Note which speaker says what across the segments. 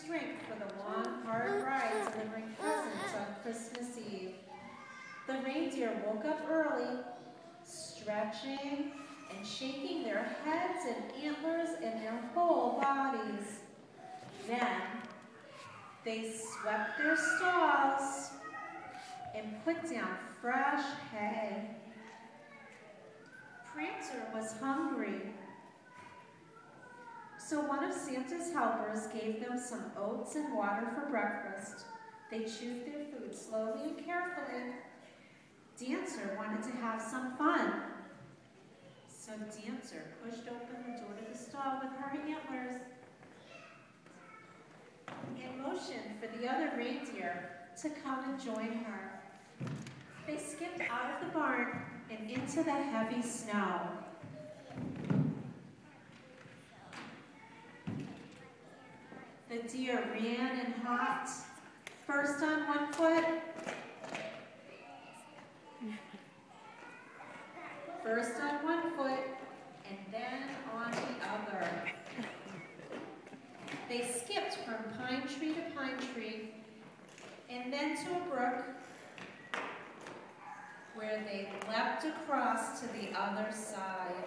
Speaker 1: strength for the long, hard ride delivering presents on Christmas Eve. The reindeer woke up early, stretching and shaking their heads and antlers and their whole bodies. Then, they swept their stalls and put down fresh hay. Prancer was hungry, so one of Santa's helpers gave them some oats and water for breakfast. They chewed their food slowly and carefully. Dancer wanted to have some fun, so Dancer pushed open the door to the stall with her antlers and motioned for the other reindeer to come and join her. They skipped out of the barn and into the heavy snow. The deer ran and hopped, first on one foot, and then on the other. They skipped from pine tree to pine tree, and then to a brook, where they leapt across to the other side.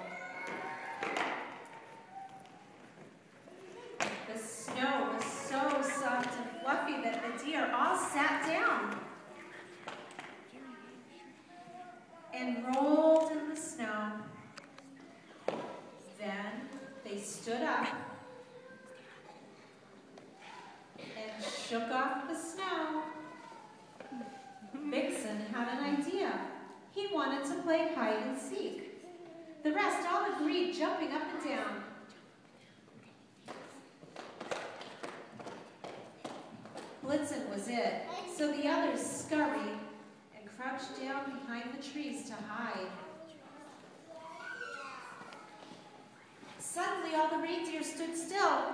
Speaker 1: The snow was so soft and fluffy that the deer all sat down and rolled in the snow. Then they stood up and shook off the snow. Vixen had an idea. He wanted to play hide and seek. The rest all agreed, jumping up and down. Blitzen was it, so the others scurried and crouched down behind the trees to hide. Suddenly all the reindeer stood still.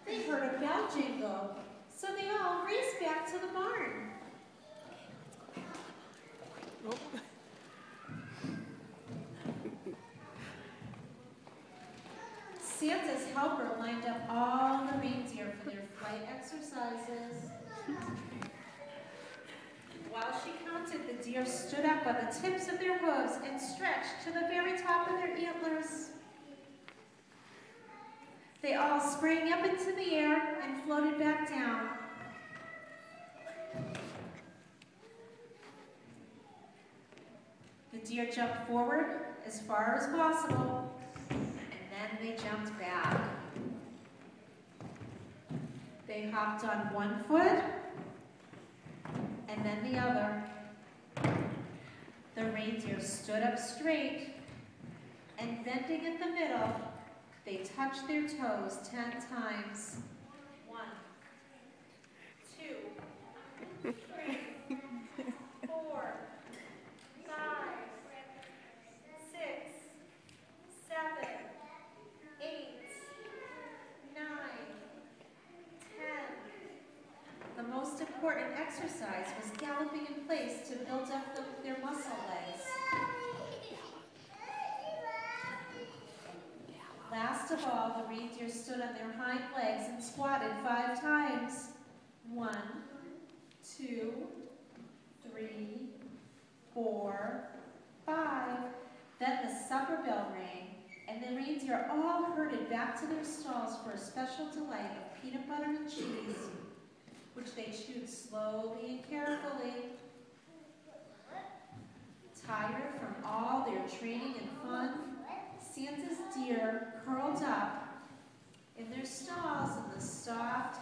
Speaker 1: They heard a bell jingle, so they all raced back to the barn. Santa's helper lined up all the reindeer for their flight exercises. While she counted, the deer stood up on the tips of their hooves and stretched to the very top of their antlers. They all sprang up into the air and floated back down. The deer jumped forward as far as possible, and then they jumped back. They hopped on one foot, and then the other. The reindeer stood up straight, and bending in the middle, they touched their toes 10 times. 1, 2, 3, 4, 5, 6, 7, 8, 9, 10. The most important exercise was galloping in place to build up their muscle legs. Last of all, the reindeer stood on their hind legs and squatted 5 times. 1, 2, 3, 4, 5. Then the supper bell rang, and the reindeer all herded back to their stalls for a special delight of peanut butter and cheese, which they chewed slowly and carefully. Tired from all their training and fun, Santa's deer curled up in their stalls in the soft,